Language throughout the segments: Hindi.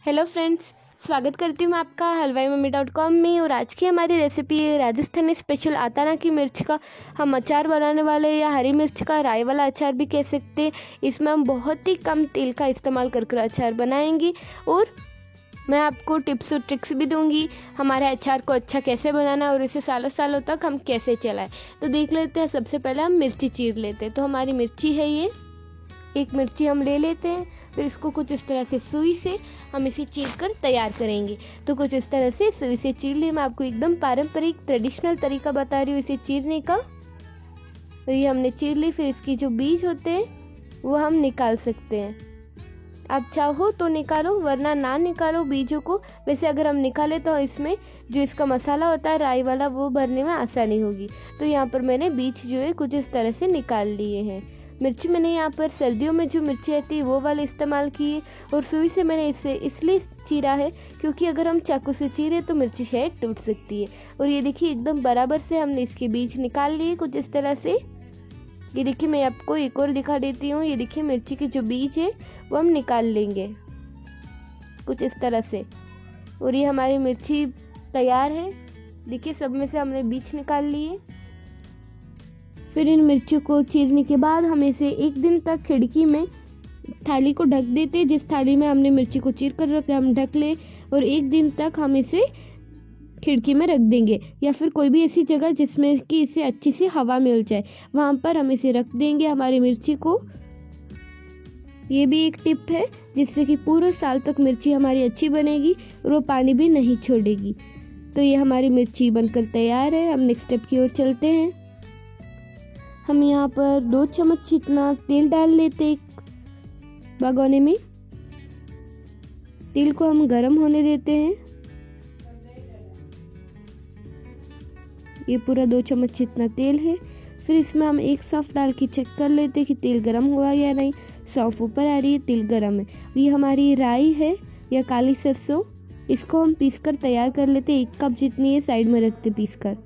हेलो फ्रेंड्स, स्वागत करती हूँ मैं आपका हलवाईमम्मी.com में। और आज की हमारी रेसिपी है राजस्थानी स्पेशल आताना की मिर्च का हम अचार बनाने वाले हैं, या हरी मिर्च का राई वाला अचार भी कह सकते हैं। इसमें हम बहुत ही कम तेल का इस्तेमाल कर अचार बनाएंगे और मैं आपको टिप्स और ट्रिक्स भी दूंगी हमारे अचार को अच्छा कैसे बनाना है और इसे सालों सालों तक हम कैसे चलाएं। तो देख लेते हैं। सबसे पहले हम मिर्ची चीर लेते हैं। तो हमारी मिर्ची है ये, एक मिर्ची हम ले लेते हैं। फिर इसको कुछ इस तरह से सुई से हम इसे चीर कर तैयार करेंगे। तो कुछ इस तरह से सुई से चीर लिए। मैं आपको एकदम पारंपरिक ट्रेडिशनल तरीका बता रही हूँ इसे चीरने का। तो ये हमने चीर ली। फिर इसकी जो बीज होते हैं वो हम निकाल सकते हैं। आप चाहो तो निकालो, वरना ना निकालो बीजों को। वैसे अगर हम निकाले तो इसमें जो इसका मसाला होता है राई वाला वो भरने में आसानी होगी। तो यहाँ पर मैंने बीज जो है कुछ इस तरह से निकाल लिए हैं। मिर्ची मैंने यहाँ पर सर्दियों में जो मिर्ची आती है वो वाले इस्तेमाल की है। और सुई से मैंने इसे इसलिए चीरा है क्योंकि अगर हम चाकू से चीरे तो मिर्ची शायद टूट सकती है। और ये देखिए एकदम बराबर से हमने इसके बीज निकाल लिए कुछ इस तरह से। ये देखिए, मैं आपको एक और दिखा देती हूँ। ये देखिए मिर्ची के जो बीज है वो हम निकाल लेंगे कुछ इस तरह से। और ये हमारी मिर्ची तैयार है। देखिए सब में से हमने बीज निकाल लिए। फिर इन मिर्चियों को चीरने के बाद हम इसे एक दिन तक खिड़की में थाली को ढक देते। जिस थाली में हमने मिर्ची को चीर कर रखा हम ढक ले, और एक दिन तक हम इसे खिड़की में रख देंगे, या फिर कोई भी ऐसी जगह जिसमें कि इसे अच्छी सी हवा मिल जाए वहाँ पर हम इसे रख देंगे हमारी मिर्ची को। ये भी एक टिप है जिससे कि पूरे साल तक मिर्ची हमारी अच्छी बनेगी और वो पानी भी नहीं छोड़ेगी। तो ये हमारी मिर्ची बनकर तैयार है। हम नेक्स्ट स्टेप की ओर चलते हैं। हम यहाँ पर 2 चम्मच जितना तेल डाल लेते एक भगोने में। तेल को हम गरम होने देते हैं। ये पूरा 2 चम्मच जितना तेल है। फिर इसमें हम एक सौंफ डाल के चेक कर लेते हैं कि तेल गरम हुआ या नहीं। सौंफ ऊपर आ रही है, तेल गरम है। ये हमारी राई है या काली सरसों, इसको हम पीस कर तैयार कर लेते हैं। 1 कप जितनी है साइड में रखते पीस कर।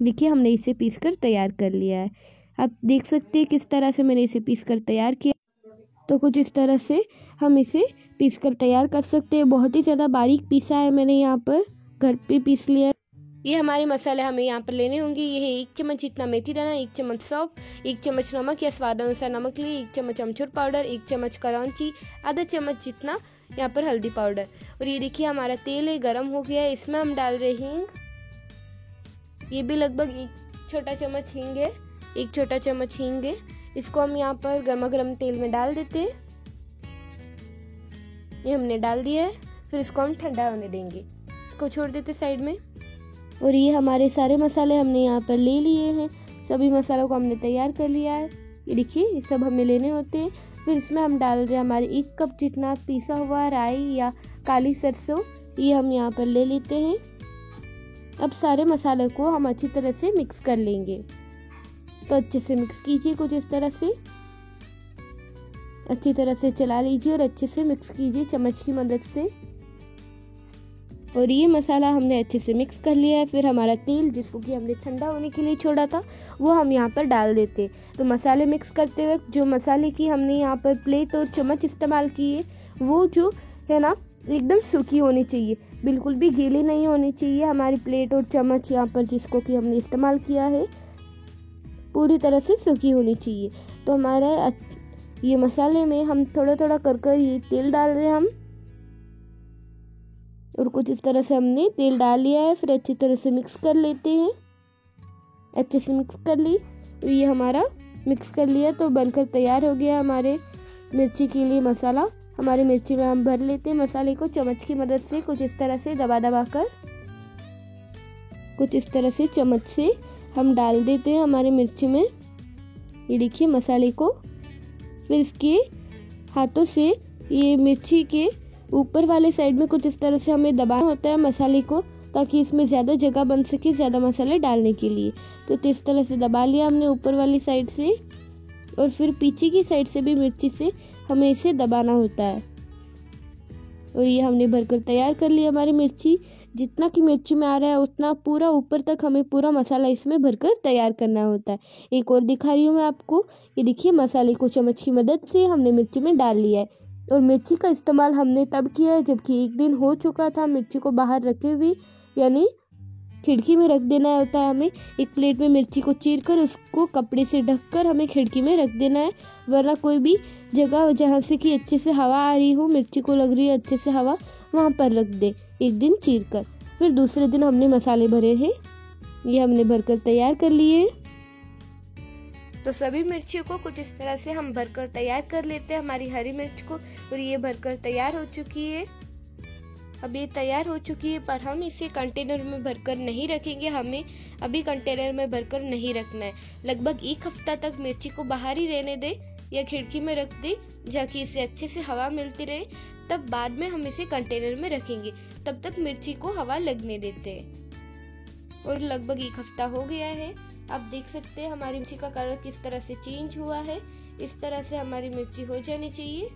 देखिए हमने इसे पीस कर तैयार कर लिया है। आप देख सकते हैं किस तरह से मैंने इसे पीस कर तैयार किया। तो कुछ इस तरह से हम इसे पीस कर तैयार कर सकते हैं। बहुत ही ज़्यादा बारीक पीसा है मैंने, यहाँ पर घर पे पीस लिया। ये हमारे मसाले हमें यहाँ पर लेने होंगे। ये है 1 चम्मच जितना मेथी दाना, 1 चम्मच सौंफ, 1 चम्मच नमक या स्वाद अनुसार नमक लिए, 1 चम्मच अमचूर पाउडर, 1 चम्मच करौंची, आधा चम्मच जितना यहाँ पर हल्दी पाउडर। और ये देखिए हमारा तेल है, गर्म हो गया है। इसमें हम डाल रहे हींग। ये भी लगभग 1 छोटा चम्मच हींग है, 1 छोटा चम्मच हींग है। इसको हम यहाँ पर गर्मा गर्म तेल में डाल देते हैं। ये हमने डाल दिया है। फिर इसको हम ठंडा होने देंगे, इसको छोड़ देते साइड में। और ये हमारे सारे मसाले हमने यहाँ पर ले लिए हैं। सभी मसालों को हमने तैयार कर लिया है। ये देखिए ये सब हमें लेने होते हैं। फिर इसमें हम डाल रहे हैं हमारे 1 कप जितना पिसा हुआ राई या काली सरसों। ये हम यहाँ पर ले लेते हैं। अब सारे मसालों को हम अच्छी तरह से मिक्स कर लेंगे। तो अच्छे से मिक्स कीजिए कुछ इस तरह से। अच्छी तरह से चला लीजिए और अच्छे से मिक्स कीजिए चम्मच की मदद से। और ये मसाला हमने अच्छे से मिक्स कर लिया है। फिर हमारा तेल जिसको कि हमने ठंडा होने के लिए छोड़ा था वो हम यहाँ पर डाल देते हैं। तो मसाले मिक्स करते वक्त जो मसाले की हमने यहाँ पर प्लेट और चम्मच इस्तेमाल की है वो जो है ना एकदम सूखी होनी चाहिए, बिल्कुल भी गीली नहीं होनी चाहिए। हमारी प्लेट और चम्मच यहाँ पर जिसको कि हमने इस्तेमाल किया है पूरी तरह से सूखी होनी चाहिए। तो हमारा ये मसाले में हम थोड़ा थोड़ा कर ये तेल डाल रहे हैं हम। और कुछ इस तरह से हमने तेल डाल लिया है। फिर अच्छी तरह से मिक्स कर लेते हैं। अच्छे से मिक्स कर ली। तो ये हमारा मिक्स कर लिया तो बनकर तैयार हो गया हमारे मिर्ची के लिए मसाला। हमारी मिर्ची में हम भर लेते हैं मसाले को चम्मच की मदद से कुछ इस तरह से दबा दबा कर। कुछ इस तरह से चम्मच से हम डाल देते हैं हमारे मिर्ची में। ये देखिए मसाले को। फिर इसके हाथों से ये मिर्ची के ऊपर वाले साइड में कुछ इस तरह से हमें दबाना होता है मसाले को, ताकि इसमें ज़्यादा जगह बन सके ज़्यादा मसाले डालने के लिए। तो इस तरह से दबा लिया हमने ऊपर वाली साइड से। और फिर पीछे की साइड से भी मिर्ची से हमें इसे दबाना होता है। और ये हमने भरकर तैयार कर लिया हमारी मिर्ची। जितना कि मिर्ची में आ रहा है उतना पूरा ऊपर तक हमें पूरा मसाला इसमें भरकर तैयार करना होता है। एक और दिखा रही हूँ मैं आपको। ये देखिए मसाले को चम्मच की मदद से हमने मिर्ची में डाल लिया है। और मिर्ची का इस्तेमाल हमने तब किया है जबकि एक दिन हो चुका था मिर्ची को बाहर रखे हुए, यानी खिड़की में रख देना होता है हमें। एक प्लेट में मिर्ची को चीर कर उसको कपड़े से ढककर हमें खिड़की में रख देना है, वरना कोई भी जगह जहाँ से कि अच्छे से हवा आ रही हो, मिर्ची को लग रही है अच्छे से हवा, वहाँ पर रख दे एक दिन चीर कर। फिर दूसरे दिन हमने मसाले भरे हैं, ये हमने भरकर तैयार कर लिए हैं। तो सभी मिर्चियों को कुछ इस तरह से हम भरकर तैयार कर लेते हैं, हमारी हरी मिर्च को, और ये भरकर तैयार हो चुकी है। अब ये तैयार हो चुकी है, पर हम इसे कंटेनर में भरकर नहीं रखेंगे, हमें अभी कंटेनर में भरकर नहीं रखना है। लगभग एक हफ्ता तक मिर्ची को बाहर ही रहने दे या खिड़की में रख दे, जाकि इसे अच्छे से हवा मिलती रहे, तब बाद में हम इसे कंटेनर में रखेंगे। तब तक मिर्ची को हवा लगने देते हैं। और लगभग एक हफ्ता हो गया है, आप देख सकते हैं हमारी मिर्ची का कलर किस तरह से चेंज हुआ है। इस तरह से हमारी मिर्ची हो जानी चाहिए।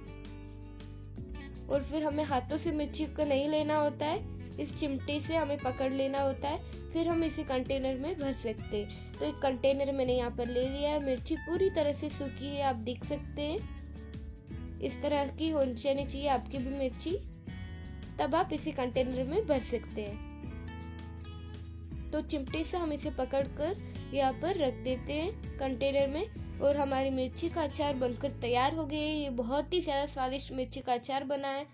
और फिर हमें हाथों से मिर्ची को नहीं लेना होता है, इस चिमटे से हमें पकड़ लेना होता है, फिर हम इसे कंटेनर में भर सकते हैं। तो एक कंटेनर मैंने यहाँ पर ले लिया है, मिर्ची पूरी तरह से सूखी है, आप देख सकते हैं। इस तरह की होनी चाहिए आपकी भी मिर्ची, तब आप इसे कंटेनर में भर सकते हैं। तो चिमटे से हम इसे पकड़कर यहाँ पर रख देते हैं कंटेनर में, और हमारी मिर्ची का अचार बनकर तैयार हो गई है। ये बहुत ही ज़्यादा स्वादिष्ट मिर्ची का अचार बना है।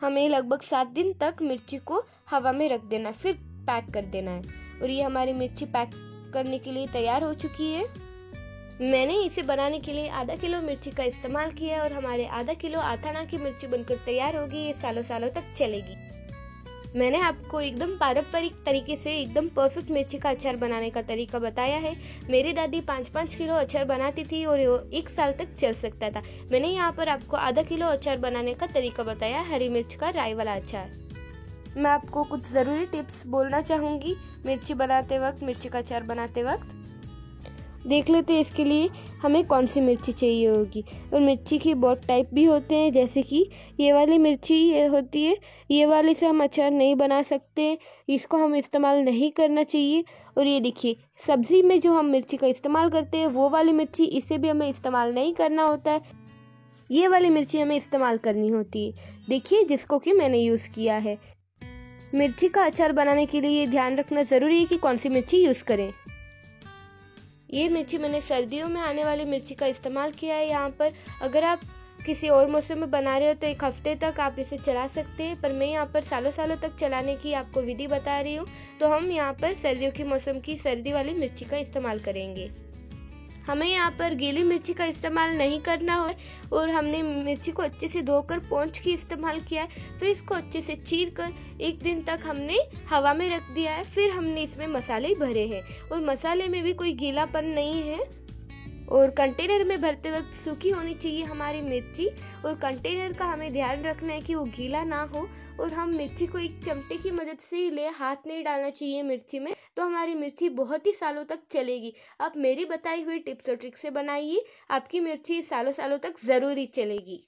हमें लगभग 7 दिन तक मिर्ची को हवा में रख देना है, फिर पैक कर देना है। और ये हमारी मिर्ची पैक करने के लिए तैयार हो चुकी है। मैंने इसे बनाने के लिए आधा किलो मिर्ची का इस्तेमाल किया, और हमारे आधा किलो आथाना की मिर्ची बनकर तैयार होगी। ये सालों सालों तक चलेगी। मैंने आपको एकदम पारंपरिक तरीके से एकदम परफेक्ट मिर्ची का अचार बनाने का तरीका बताया है। मेरी दादी 5-5 किलो अचार बनाती थी और 1 साल तक चल सकता था। मैंने यहाँ पर आपको आधा किलो अचार बनाने का तरीका बताया, हरी मिर्च का राई वाला अचार। मैं आपको कुछ ज़रूरी टिप्स बोलना चाहूँगी मिर्ची बनाते वक्त, मिर्ची का अचार बनाते वक्त। देख लेते हैं इसके लिए हमें कौन सी मिर्ची चाहिए होगी। और मिर्ची की बहुत टाइप भी होते हैं, जैसे कि ये वाली मिर्ची ये होती है, ये वाली से हम अचार नहीं बना सकते, इसको हम इस्तेमाल नहीं करना चाहिए। और ये देखिए सब्ज़ी में जो हम मिर्ची का इस्तेमाल करते हैं वो वाली मिर्ची, इसे भी हमें इस्तेमाल नहीं करना होता है। ये वाली मिर्ची हमें इस्तेमाल करनी होती है, देखिए जिसको कि मैंने यूज़ किया है। मिर्ची का अचार बनाने के लिए ये ध्यान रखना ज़रूरी है कि कौन सी मिर्ची यूज़ करें। ये मिर्ची मैंने सर्दियों में आने वाली मिर्ची का इस्तेमाल किया है यहाँ पर। अगर आप किसी और मौसम में बना रहे हो तो 1 हफ्ते तक आप इसे चला सकते हैं, पर मैं यहाँ पर सालों सालों तक चलाने की आपको विधि बता रही हूँ। तो हम यहाँ पर सर्दियों के मौसम की सर्दी वाली मिर्ची का इस्तेमाल करेंगे। हमें यहाँ पर गीली मिर्ची का इस्तेमाल नहीं करना है, और हमने मिर्ची को अच्छे से धोकर पोंछ के इस्तेमाल किया है। फिर इसको अच्छे से चीर कर 1 दिन तक हमने हवा में रख दिया है। फिर हमने इसमें मसाले भरे हैं, और मसाले में भी कोई गीलापन नहीं है। और कंटेनर में भरते वक्त सूखी होनी चाहिए हमारी मिर्ची, और कंटेनर का हमें ध्यान रखना है कि वो गीला ना हो। और हम मिर्ची को एक चमटे की मदद से ही ले, हाथ नहीं डालना चाहिए मिर्ची में, तो हमारी मिर्ची बहुत ही सालों तक चलेगी। आप मेरी बताई हुई टिप्स और ट्रिक्स से बनाइए, आपकी मिर्ची सालों सालों तक ज़रूर ही चलेगी।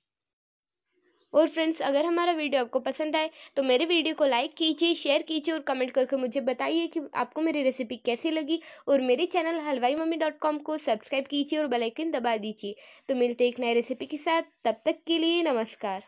और फ्रेंड्स, अगर हमारा वीडियो आपको पसंद आए तो मेरे वीडियो को लाइक कीजिए, शेयर कीजिए, और कमेंट करके मुझे बताइए कि आपको मेरी रेसिपी कैसी लगी। और मेरे चैनल हलवाईमम्मी.com को सब्सक्राइब कीजिए और बेल आइकन दबा दीजिए। तो मिलते एक नए रेसिपी के साथ, तब तक के लिए नमस्कार।